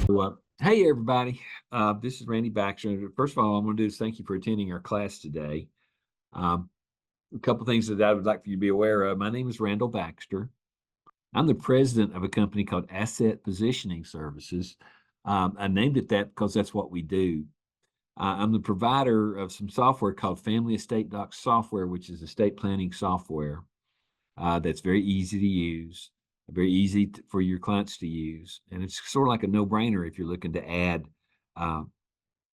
Hey everybody, this is Randy Baxter. First of all, I'm going to do is thank you for attending our class today. Um, a couple things that I would like for you to be aware of. My name is Randall Baxter. I'm the president of a company called Asset Positioning Services. I named it that because that's what we do. I'm the provider of some software called Family Estate Docs Software, which is estate planning software that's very easy to use, very easy for your clients to use. And it's sort of like a no-brainer if you're looking to add uh,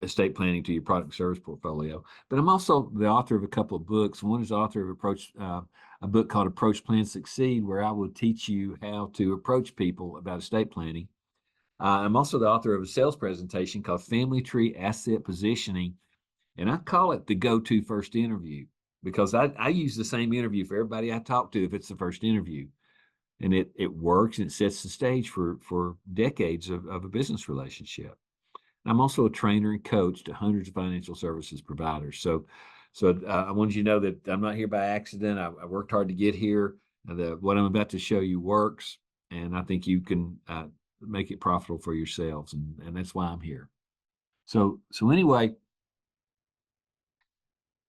estate planning to your product and service portfolio. But I'm also the author of a couple of books. One is author of a book called Approach Plan Succeed, where I will teach you how to approach people about estate planning. I'm also the author of a sales presentation called Family Tree Asset Positioning, and I call it the go-to first interview because I use the same interview for everybody I talk to if it's the first interview. And it works and it sets the stage for decades of a business relationship. I'm also a trainer and coach to hundreds of financial services providers. So I wanted you to know that I'm not here by accident. I worked hard to get here. What I'm about to show you works, and I think you can make it profitable for yourselves, and that's why I'm here. So anyway,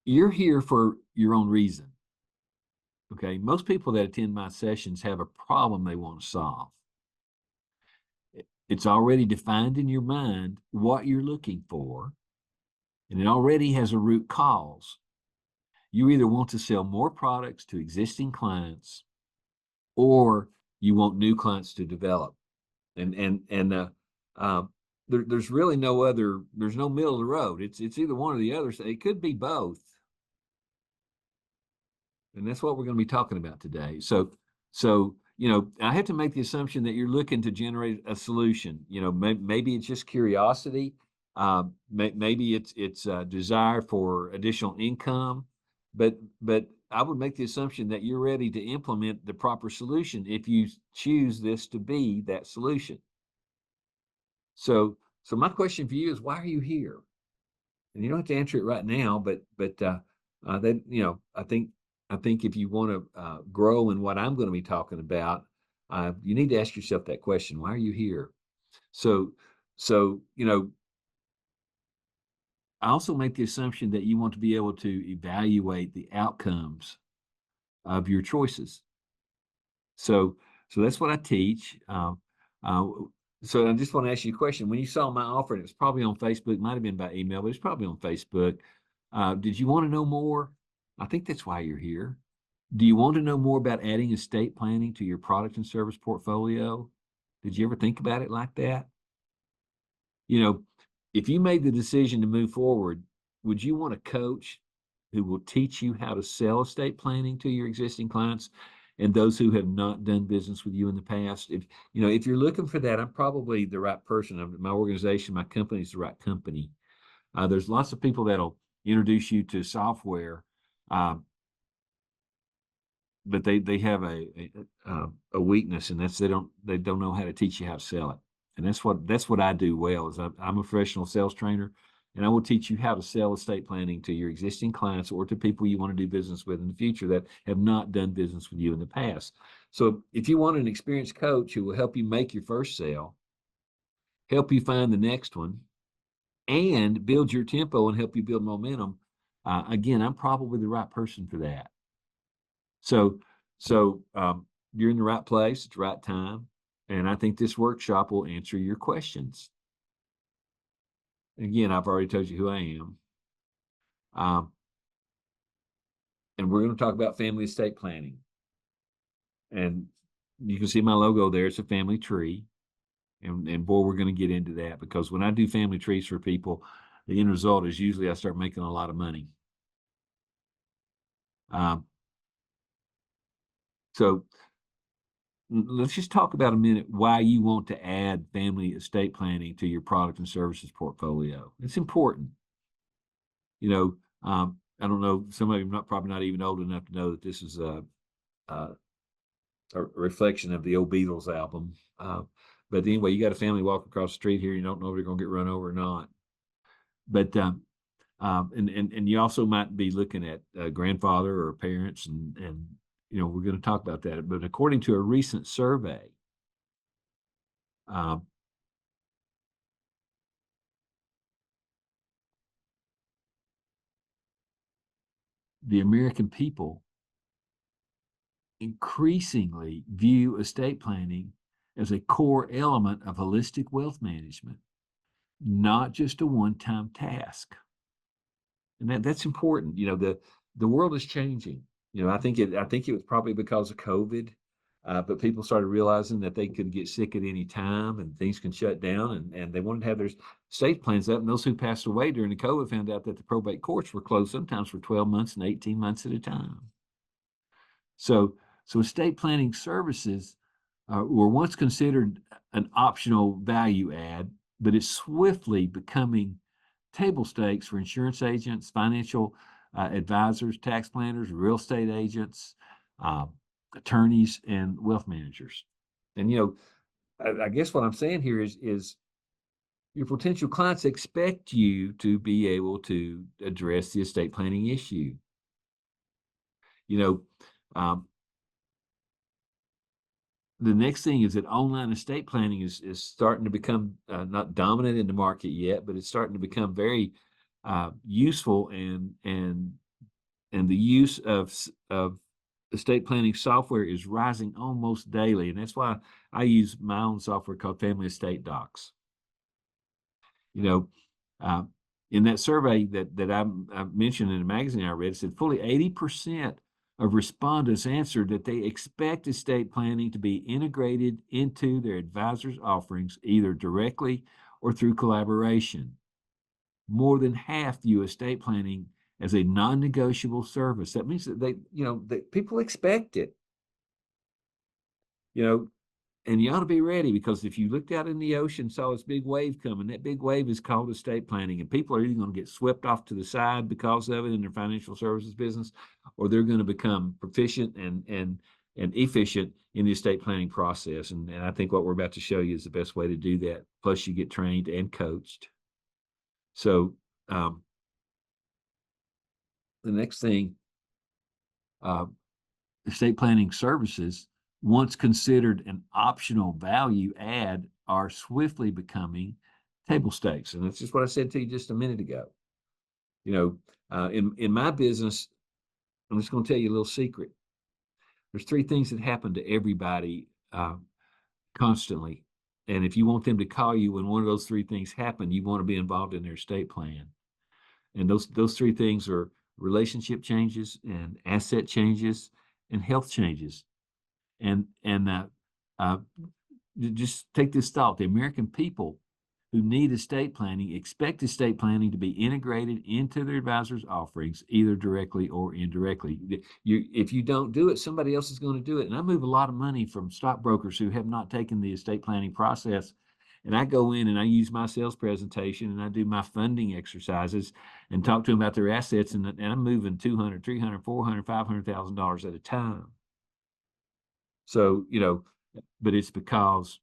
you're here for your own reason. Okay, most people that attend my sessions have a problem they want to solve. It's already defined in your mind what you're looking for, and it already has a root cause. You either want to sell more products to existing clients, or you want new clients to develop. And uh, there's really no other. There's no middle of the road. It's either one or the other. So it could be both, and that's what we're going to be talking about today. So I have to make the assumption that you're looking to generate a solution. Maybe it's just curiosity. Maybe it's a desire for additional income, but I would make the assumption that you're ready to implement the proper solution if you choose this to be that solution. So my question for you is, why are you here? And you don't have to answer it right now, but then I think if you want to grow in what I'm going to be talking about, you need to ask yourself that question: why are you here? So so I also make the assumption that you want to be able to evaluate the outcomes of your choices. So so that's what I teach. Uh, so I just want to ask you a question. When you saw my offer, and it was probably on Facebook, might have been by email, but it's probably on Facebook. Did you want to know more? I think that's why you're here. Do you want to know more about adding estate planning to your product and service portfolio? Did you ever think about it like that? You know, if you made the decision to move forward, would you want a coach who will teach you how to sell estate planning to your existing clients and those who have not done business with you in the past? If you're looking for that, I'm probably the right person. My organization, my company is the right company. There's lots of people that'll introduce you to software, uh, but they have a weakness, and that's they don't know how to teach you how to sell it. And that's what I do well. Is I'm a professional sales trainer, and I will teach you how to sell estate planning to your existing clients or to people you want to do business with in the future that have not done business with you in the past. So if you want an experienced coach who will help you make your first sale, help you find the next one, and build your tempo and help you build momentum, again, I'm probably the right person for that. So you're in the right place at the right time, and I think this workshop will answer your questions. Again, I've already told you who I am, um, and we're going to talk about family estate planning. And you can see my logo there; it's a family tree, and boy, we're going to get into that because when I do family trees for people, the end result is usually I start making a lot of money. Um, so let's just talk about a minute why you want to add family estate planning to your product and services portfolio. It's important. I don't know, some of you are probably not even old enough to know that this is a, a reflection of the old Beatles album. But anyway, you got a family walking across the street here, you don't know if they're going to get run over or not. But and you also might be looking at a grandfather or parents, and we're going to talk about that. But according to a recent survey, um, the American people increasingly view estate planning as a core element of holistic wealth management, not just a one-time task. And that's important. The world is changing. I think it was probably because of COVID, but people started realizing that they could get sick at any time and things can shut down, and they wanted to have their estate plans up. And those who passed away during the COVID found out that the probate courts were closed sometimes for 12 months and 18 months at a time. So estate planning services were once considered an optional value add, but it's swiftly becoming table stakes for insurance agents, financial advisors, tax planners, real estate agents, uh, attorneys, and wealth managers. And I guess what I'm saying here is your potential clients expect you to be able to address the estate planning issue. You know, um, the next thing is that online estate planning is starting to become not dominant in the market yet, but it's starting to become very useful, and the use of estate planning software is rising almost daily, and that's why I use my own software called Family Estate Docs. You know, uh, in that survey that I mentioned in a magazine I read, it said fully 80% of respondents answered that they expect estate planning to be integrated into their advisor's offerings, either directly or through collaboration. More than half view estate planning as a non-negotiable service. That means that that people expect it. You know, and you ought to be ready, because if you looked out in the ocean, saw this big wave coming, that big wave is called estate planning, and people are either going to get swept off to the side because of it in their financial services business, or they're going to become proficient and efficient in the estate planning process. And I think what we're about to show you is the best way to do that. Plus, you get trained and coached. So the next thing, uh, estate planning services, once considered an optional value add, are swiftly becoming table stakes. And that's just what I said to you just a minute ago. In my business, I'm just going to tell you a little secret. There's three things that happen to everybody constantly. And if you want them to call you when one of those three things happen, you want to be involved in their estate plan. And those three things are relationship changes and asset changes and health changes. And just take this thought: the American people who need estate planning expect estate planning to be integrated into their advisors' offerings, either directly or indirectly. If you don't do it, somebody else is going to do it. And I move a lot of money from stockbrokers who have not taken the estate planning process. And I go in and I use my sales presentation and I do my funding exercises and talk to them about their assets. And I'm moving $200, $300, $400, $500,000 at a time. So, but it's because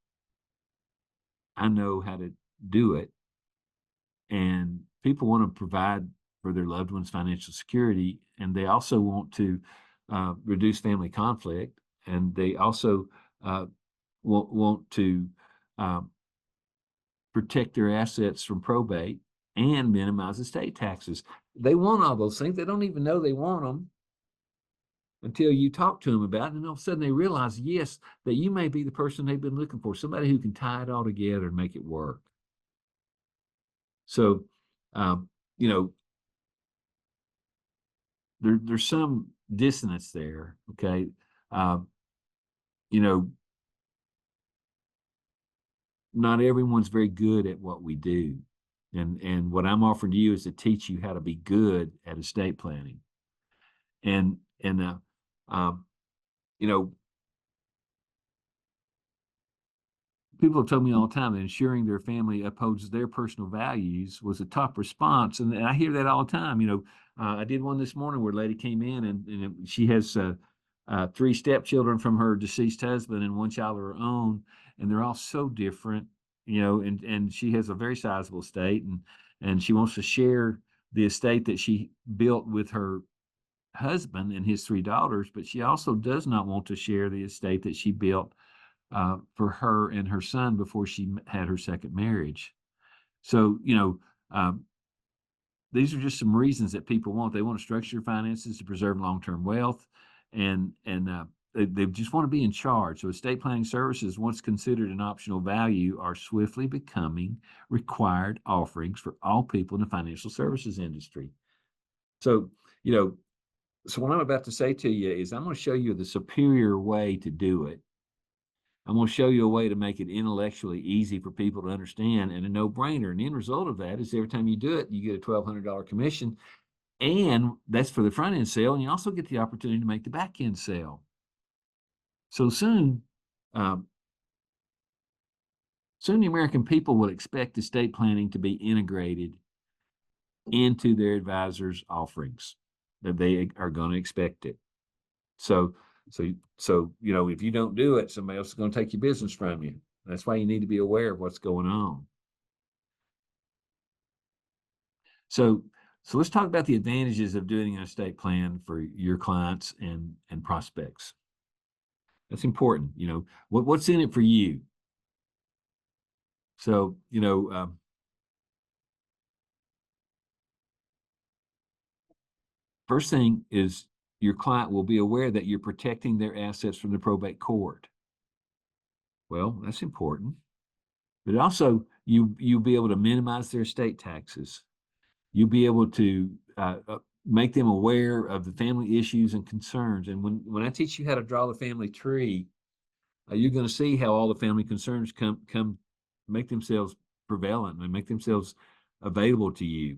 I know how to do it. And people want to provide for their loved ones financial security, and they also want to reduce family conflict, and they also want to protect their assets from probate and minimize estate taxes. They want all those things. They don't even know they want them until you talk to them about it, and all of a sudden they realize, yes, that you may be the person they've been looking for, somebody who can tie it all together and make it work. So, there's some dissonance there, okay? Not everyone's very good at what we do. And what I'm offering to you is to teach you how to be good at estate planning. And people have told me all the time that ensuring their family upholds their personal values was a top response. And I hear that all the time. I did one this morning where a lady came in and she has three stepchildren from her deceased husband and one child of her own. And they're all so different, and she has a very sizable estate, and she wants to share the estate that she built with her husband and his three daughters, but she also does not want to share the estate that she built for her and her son before she had her second marriage. So, these are just some reasons that people want. They want to structure their finances to preserve long-term wealth, and they just want to be in charge. So estate planning services, once considered an optional value, are swiftly becoming required offerings for all people in the financial services industry. So, you know, so what I'm about to say to you is I'm going to show you the superior way to do it. I'm going to show you a way to make it intellectually easy for people to understand and a no-brainer. And the end result of that is every time you do it, you get a $1,200 commission. And that's for the front end sale. And you also get the opportunity to make the back end sale. So um, soon the American people will expect estate planning to be integrated into their advisors' offerings. That they are going to expect it. So, if you don't do it, somebody else is going to take your business from you. That's why you need to be aware of what's going on. So let's talk about the advantages of doing an estate plan for your clients and prospects. That's important. What's in it for you? So, first thing is your client will be aware that you're protecting their assets from the probate court. Well, that's important. But also, you'll be able to minimize their estate taxes. You'll be able to make them aware of the family issues and concerns. And when I teach you how to draw the family tree, you're going to see how all the family concerns come make themselves prevalent and make themselves available to you.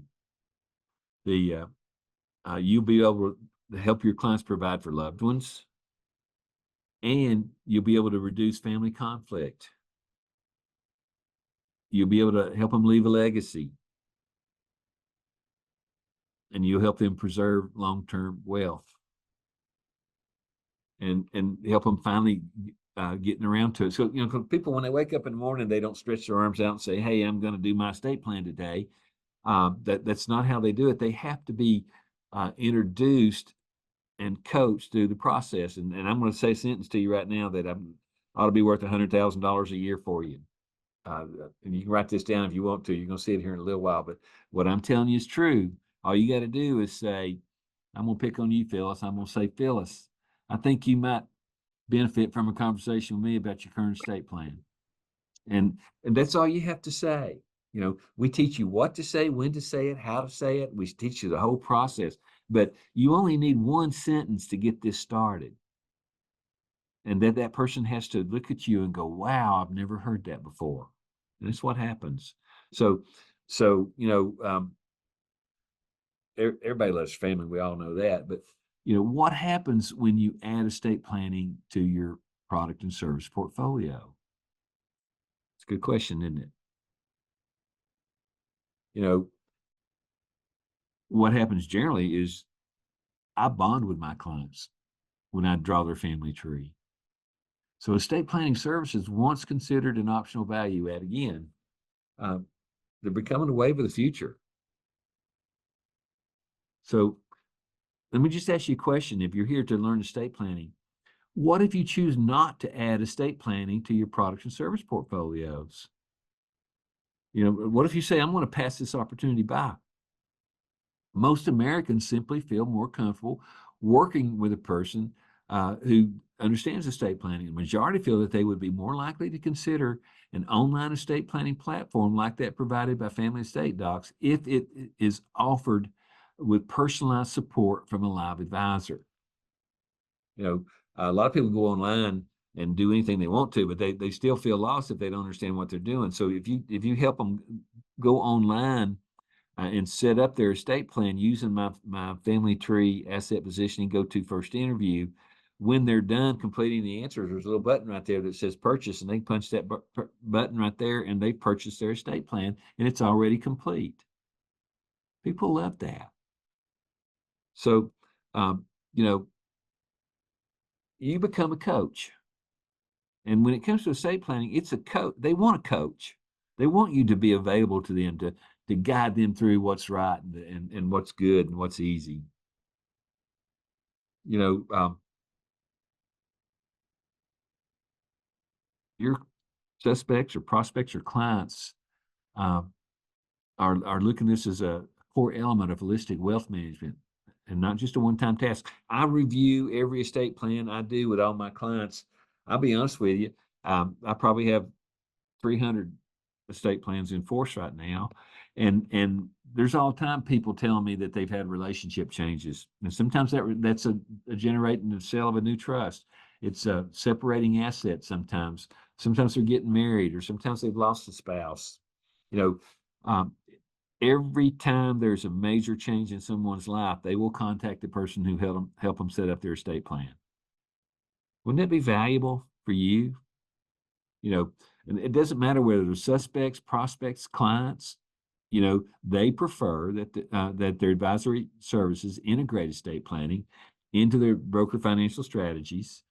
You'll be able to help your clients provide for loved ones, and you'll be able to reduce family conflict. You'll be able to help them leave a legacy, and you'll help them preserve long-term wealth, and help them finally getting around to it. So, because people, when they wake up in the morning, they don't stretch their arms out and say, "Hey, I'm going to do my estate plan today." That's not how they do it. They have to be introduced and coached through the process. And I'm going to say a sentence to you right now that ought to be worth $100,000 a year for you. And you can write this down if you want to. You're going to see it here in a little while. But what I'm telling you is true. All you got to do is say, "I'm going to pick on you, Phyllis." I'm going to say, "Phyllis, I think you might benefit from a conversation with me about your current estate plan." And that's all you have to say. We teach you what to say, when to say it, how to say it. We teach you the whole process, but you only need one sentence to get this started. And that person has to look at you and go, "Wow, I've never heard that before." And that's what happens. So, everybody loves family. We all know that. But, what happens when you add estate planning to your product and service portfolio? It's a good question, isn't it? What happens generally is I bond with my clients when I draw their family tree. So estate planning services, once considered an optional value add, again, they're becoming a wave of the future. So let me just ask you a question. If you're here to learn estate planning, what if you choose not to add estate planning to your products and service portfolios? What if you say, "I'm going to pass this opportunity by"? Most Americans simply feel more comfortable working with a person who understands estate planning. The majority feel that they would be more likely to consider an online estate planning platform like that provided by Family Estate Docs if it is offered with personalized support from a live advisor. A lot of people go online and do anything they want to, but they still feel lost if they don't understand what they're doing. So if you help them go online and set up their estate plan using my family tree asset positioning go-to first interview, when they're done completing the answers, there's a little button right there that says purchase, and they punch that button right there and they purchase their estate plan, and it's already complete. People love that. So, you become a coach. And when it comes to estate planning, it's a coach. They want a coach. They want you to be available to them to guide them through what's right and what's good and what's easy. Your suspects or prospects or clients are looking at this as a core element of holistic wealth management and not just a one-time task. I review every estate plan I do with all my clients. I'll be honest with you. I probably have 300 estate plans in force right now. And there's all the time people telling me that they've had relationship changes. And sometimes that's a generating the sale of a new trust. It's separating assets sometimes. Sometimes they're getting married, or sometimes they've lost a spouse. You know, um, every time there's a major change in someone's life, they will contact the person who help them set up their estate plan. Wouldn't that be valuable for you? You know, and it doesn't matter whether they're suspects, prospects, clients. You know, they prefer that their advisory services integrate estate planning into their broker financial strategies,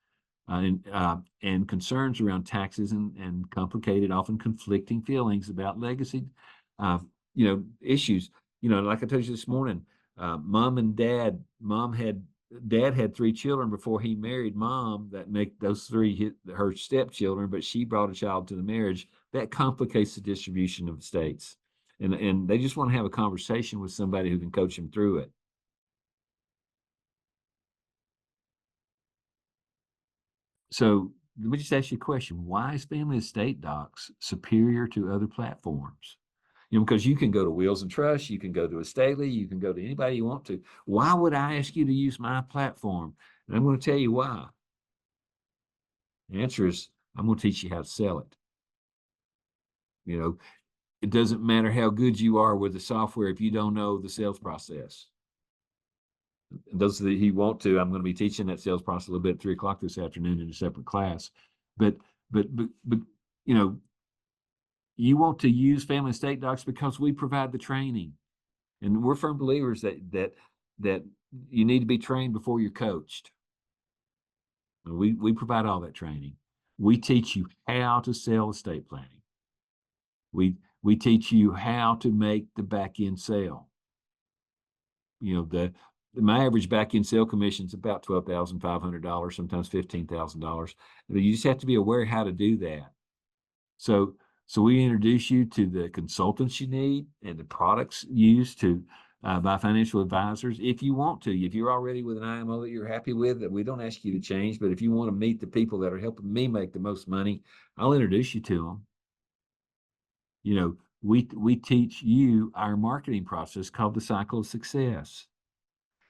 and concerns around taxes and complicated, often conflicting feelings about legacy, uh, issues. Like I told you this morning, mom and dad. Dad had 3 children before he married mom. That make those 3 her stepchildren, but she brought a child to the marriage. That complicates the distribution of estates, and they just want to have a conversation with somebody who can coach them through it. So let me just ask you a question. Why is Family Estate Docs superior to other platforms? Because you can go to Wills and Trust, you can go to Estately, you can go to anybody you want to. Why would I ask you to use my platform? And I'm going to tell you why. The answer is I'm going to teach you how to sell it. It doesn't matter how good you are with the software if you don't know the sales process. Those that you want to, I'm going to be teaching that sales process a little bit at 3 o'clock this afternoon in a separate class. But you know, you want to use Family Estate Docs because we provide the training, and we're firm believers that you need to be trained before you're coached. And we provide all that training. We teach you how to sell estate planning. We teach you how to make the back end sale. My average back end sale commission is about $12,500, sometimes $15,000. You just have to be aware how to do that. So we introduce you to the consultants you need and the products used by financial advisors. If you want to, if you're already with an IMO that you're happy with, that we don't ask you to change, but if you want to meet the people that are helping me make the most money, I'll introduce you to them. We teach you our marketing process called the Cycle of Success.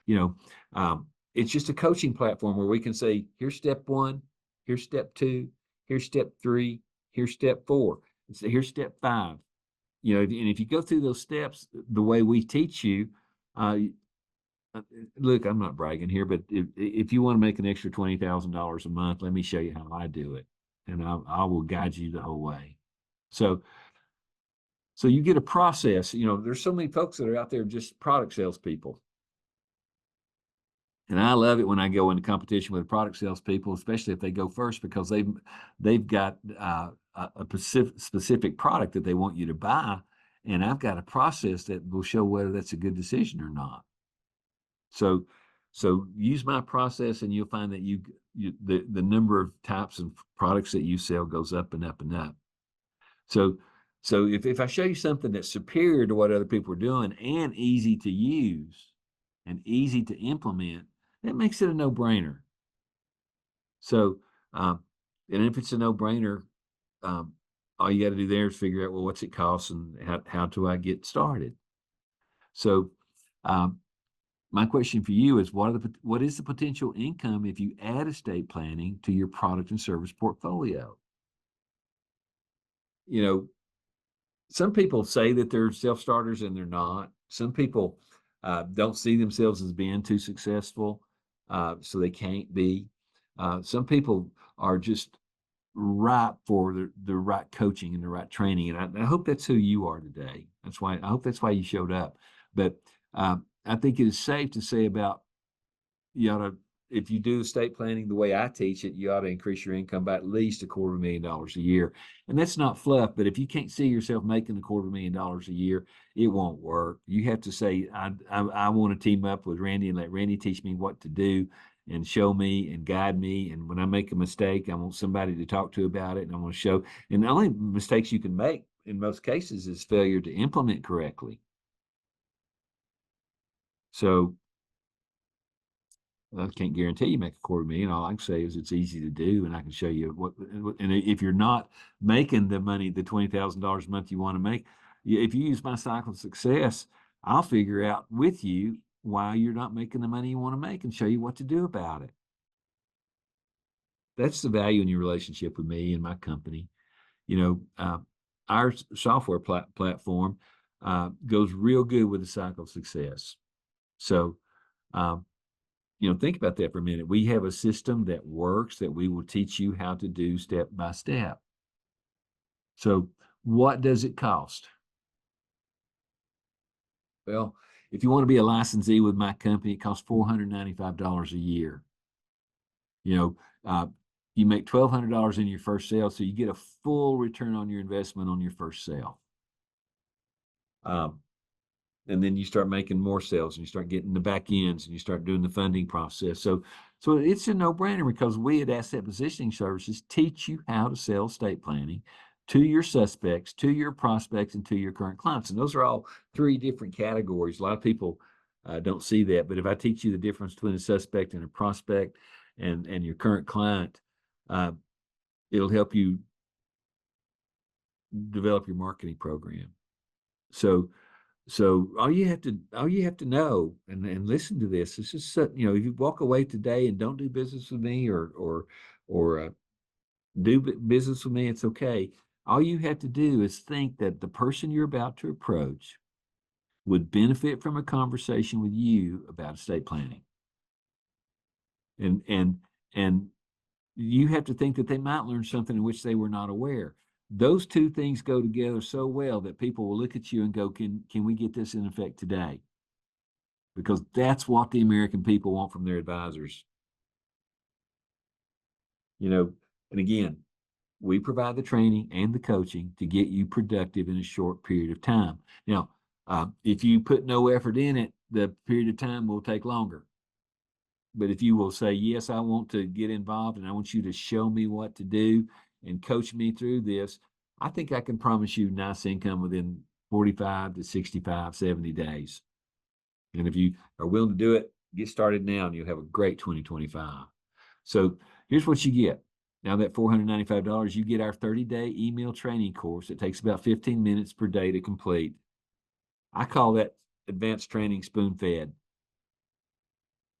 It's just a coaching platform where we can say, here's step 1, here's step 2, here's step 3, here's step 4, here's step 5. And if you go through those steps the way we teach you, look, I'm not bragging here, but if you want to make an extra $20,000 a month, let me show you how I do it, and I will guide you the whole way. So you get a process. There's so many folks that are out there just product salespeople. And I love it when I go into competition with product salespeople, especially if they go first, because they've got a specific product that they want you to buy, and I've got a process that will show whether that's a good decision or not. So use my process, and you'll find that the number of types of products that you sell goes up and up and up. So if I show you something that's superior to what other people are doing and easy to use and easy to implement, that makes it a no-brainer. So, and if it's a no-brainer, all you got to do there is figure out, well, what's it cost and how do I get started? So, my question for you is, what is the potential income if you add estate planning to your product and service portfolio? Some people say that they're self-starters and they're not. Some people don't see themselves as being too successful, so they can't be. Some people are just ripe for the right coaching and the right training, and I hope that's who you are today. I hope that's why you showed up. But I think it is safe to say if you do estate planning the way I teach it, you ought to increase your income by at least $250,000 a year. And that's not fluff, but if you can't see yourself making $250,000 a year, it won't work. You have to say, I want to team up with Randy and let Randy teach me what to do and show me and guide me. And when I make a mistake, I want somebody to talk to about it, and I want to show. And the only mistakes you can make in most cases is failure to implement correctly. So I can't guarantee you make $250,000. All I can say is it's easy to do, and I can show you what. And if you're not making the money, the $20,000 a month you want to make, if you use my cycle of success, I'll figure out with you why you're not making the money you want to make and show you what to do about it. That's the value in your relationship with me and my company. Our software platform goes real good with the cycle of success. So, think about that for a minute. We have a system that works that we will teach you how to do step by step. So what does it cost? Well, if you want to be a licensee with my company, it costs $495 a year. You make $1,200 in your first sale, so you get a full return on your investment on your first sale. And then you start making more sales, and you start getting the back ends, and you start doing the funding process. So it's a no-brainer, because we at Asset Positioning Services teach you how to sell estate planning to your suspects, to your prospects, and to your current clients. And those are all three different categories. A lot of people don't see that, but if I teach you the difference between a suspect and a prospect and your current client, it'll help you develop your marketing program. So all you have to know, and listen to this. It's just, if you walk away today and don't do business with me or do business with me, it's okay. All you have to do is think that the person you're about to approach would benefit from a conversation with you about estate planning. And you have to think that they might learn something in which they were not aware. Those two things go together so well that people will look at you and go, can we get this in effect today? Because that's what the American people want from their advisors. And again, we provide the training and the coaching to get you productive in a short period of time. Now, if you put no effort in it, the period of time will take longer. But if you will say, yes, I want to get involved and I want you to show me what to do and coach me through this, I think I can promise you nice income within 45 to 65, 70 days. And if you are willing to do it, get started now and you'll have a great 2025. So here's what you get. Now that $495, you get our 30-day email training course. It takes about 15 minutes per day to complete. I call that advanced training spoon-fed.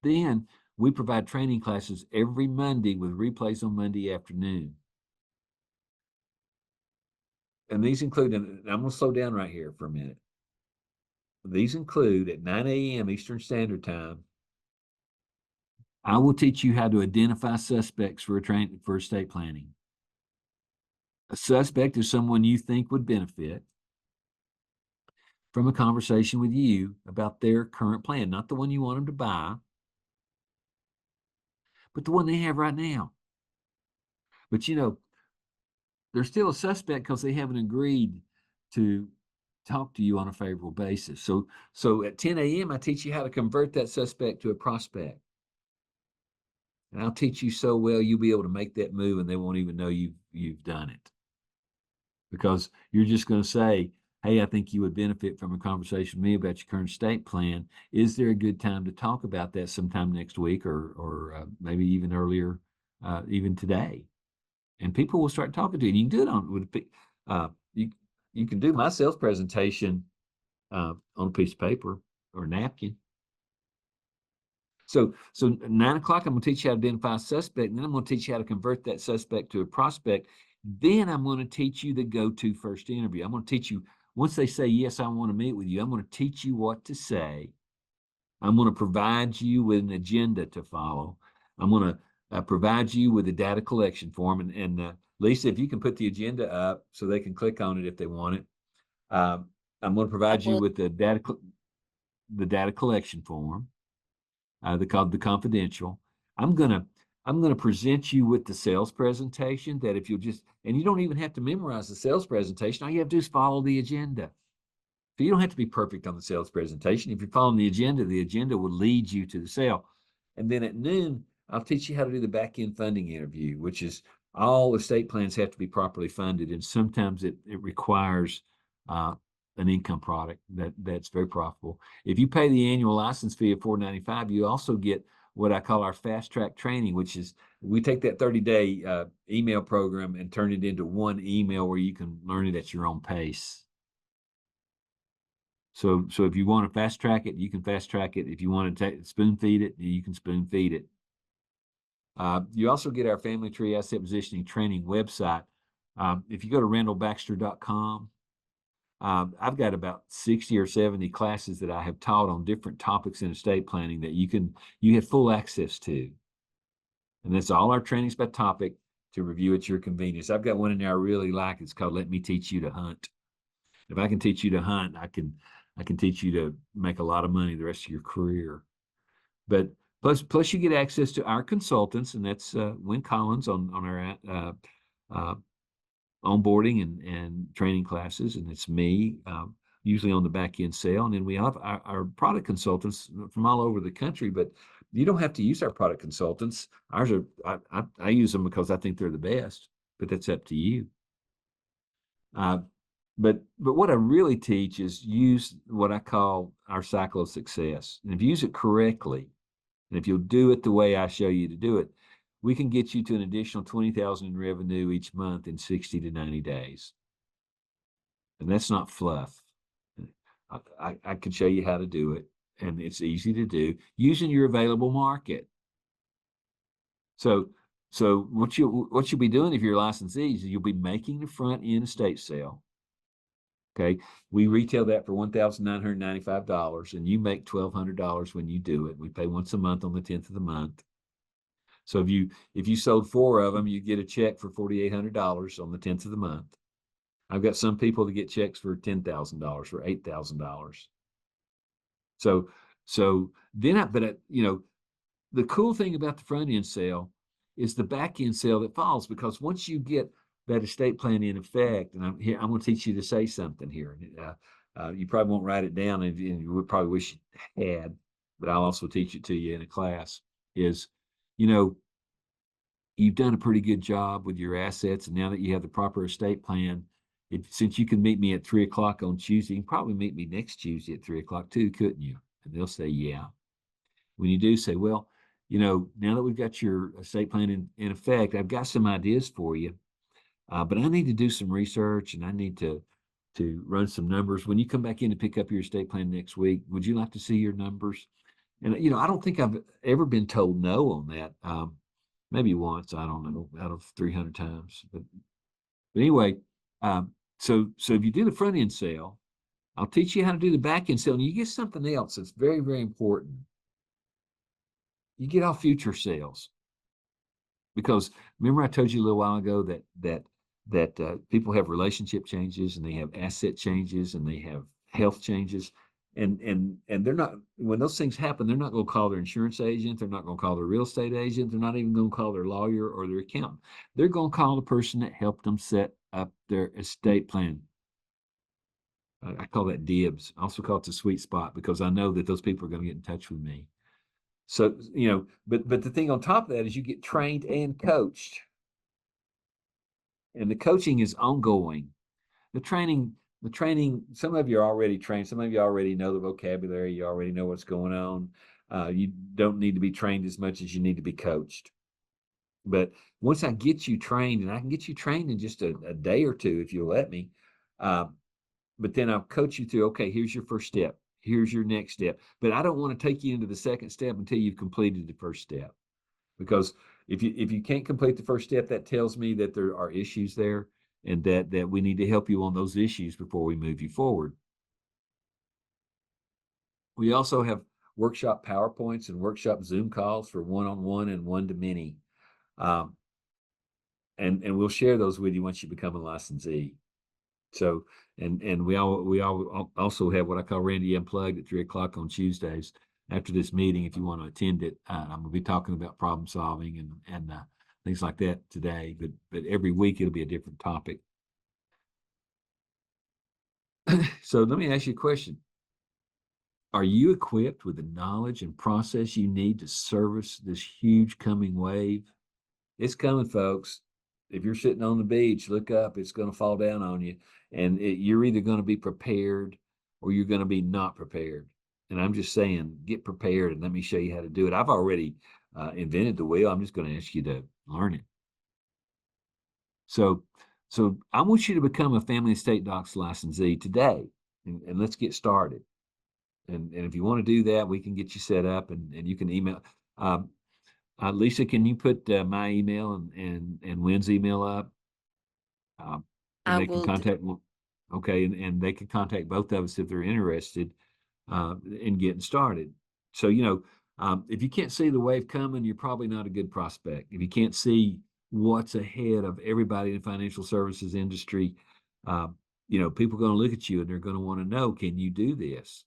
Then we provide training classes every Monday with replays on Monday afternoon. And these include, and I'm going to slow down right here for a minute. These include at 9 a.m. Eastern Standard Time, I will teach you how to identify suspects for estate planning. A suspect is someone you think would benefit from a conversation with you about their current plan, not the one you want them to buy, but the one they have right now. But they're still a suspect because they haven't agreed to talk to you on a favorable basis. So at 10 a.m., I teach you how to convert that suspect to a prospect. And I'll teach you so well, you'll be able to make that move and they won't even know you've done it. Because you're just going to say, hey, I think you would benefit from a conversation with me about your current estate plan. Is there a good time to talk about that sometime next week or maybe even earlier, even today? And people will start talking to you. And you can do it you can do my sales presentation on a piece of paper or a napkin. So 9 o'clock, I'm going to teach you how to identify a suspect, and then I'm going to teach you how to convert that suspect to a prospect. Then I'm going to teach you the go-to first interview. I'm going to teach you, once they say, yes, I want to meet with you, I'm going to teach you what to say. I'm going to provide you with an agenda to follow. I'm going to provide you with a data collection form. And Lisa, if you can put the agenda up so they can click on it if they want it. I'm going to provide you with the data collection form. They're called the confidential. I'm gonna present you with the sales presentation that if you'll and you don't even have to memorize the sales presentation. All you have to do is follow the agenda. So you don't have to be perfect on the sales presentation. If you're following the agenda will lead you to the sale. And then at noon, I'll teach you how to do the back-end funding interview, which is all estate plans have to be properly funded. And sometimes it requires an income product that's very profitable. If you pay the annual license fee of $495, you also get what I call our fast track training, which is we take that 30-day email program and turn it into one email where you can learn it at your own pace. So if you want to fast track it, you can fast track it. If you want to spoon feed it, you can spoon feed it. You also get our Family Tree Asset Positioning Training website. If you go to randallbaxter.com, I've got about 60 or 70 classes that I have taught on different topics in estate planning that you have full access to. And that's all our trainings by topic to review at your convenience. I've got one in there I really like. It's called Let Me Teach You to Hunt. If I can teach you to hunt, I can teach you to make a lot of money the rest of your career. But plus you get access to our consultants, and that's Wynn Collins on our onboarding and training classes, and it's me, usually on the back end sale. And then we have our product consultants from all over the country, but you don't have to use our product consultants. Ours are, I use them because I think they're the best, but that's up to you. But what I really teach is use what I call our cycle of success. And if you use it correctly, and if you'll do it the way I show you to do it, we can get you to an additional $20,000 in revenue each month in 60 to 90 days. And that's not fluff. I can show you how to do it, and it's easy to do using your available market. So what you'll be doing if you're a licensee is you'll be making the front end estate sale. Okay, we retail that for $1,995, and you make $1,200 when you do it. We pay once a month on the 10th of the month. So if you sold 4 of them, you get a check for $4,800 on the 10th of the month. I've got some people that get checks for $10,000 or $8,000. So then the cool thing about the front end sale is the back end sale that follows, because once you get that estate plan in effect, and I'm going to teach you to say something here. You probably won't write it down, and you would probably wish you had, but I'll also teach it to you in a class. Is, you've done a pretty good job with your assets, and now that you have the proper estate plan, since you can meet me at 3:00 on Tuesday, you can probably meet me next Tuesday at 3:00 too, couldn't you? And they'll say, yeah. When you do, say, well, now that we've got your estate plan in effect, I've got some ideas for you. But I need to do some research, and I need to run some numbers. When you come back in to pick up your estate plan next week, would you like to see your numbers? And, I don't think I've ever been told no on that. Maybe once, I don't know, out of 300 times. But anyway, so if you do the front end sale, I'll teach you how to do the back end sale. And you get something else that's very, very important. You get off future sales. Because remember I told you a little while ago that people have relationship changes, and they have asset changes, and they have health changes, and they're not, when those things happen, they're not going to call their insurance agent, they're not going to call their real estate agent, they're not even going to call their lawyer or their accountant. They're going to call the person that helped them set up their estate plan. I call that dibs. I also call it the sweet spot, because I know that those people are going to get in touch with me. So, but the thing on top of that is you get trained and coached. And the coaching is ongoing. The training, some of you are already trained. Some of you already know the vocabulary. You already know what's going on. You don't need to be trained as much as you need to be coached. But once I get you trained, and I can get you trained in just a day or two, if you'll let me, but then I'll coach you through, okay, here's your first step. Here's your next step. But I don't want to take you into the second step until you've completed the first step. Because if you can't complete the first step, that tells me that there are issues there, and that we need to help you on those issues before we move you forward. We also have workshop PowerPoints and workshop Zoom calls for one-on-one and one-to-many. And we'll share those with you once you become a licensee. So, and we all also have what I call Randy Unplugged at 3:00 on Tuesdays. After this meeting, if you want to attend it, I'm going to be talking about problem solving and things like that today. But every week it'll be a different topic. So let me ask you a question. Are you equipped with the knowledge and process you need to service this huge coming wave? It's coming, folks. If you're sitting on the beach, look up, it's going to fall down on you. And you're either going to be prepared or you're going to be not prepared. And I'm just saying, get prepared and let me show you how to do it. I've already invented the wheel. I'm just going to ask you to learn it. So, so I want you to become a family estate docs licensee today, and let's get started. And if you want to do that, we can get you set up, and you can email. Um, Lisa, can you put my email and Wynn's email up? And I they can will. contact. Okay, and they can contact both of us if they're interested in getting started. So if you can't see the wave coming, you're probably not a good prospect. If you can't see what's ahead of everybody in the financial services industry, people are going to look at you and they're going to want to know, can you do this?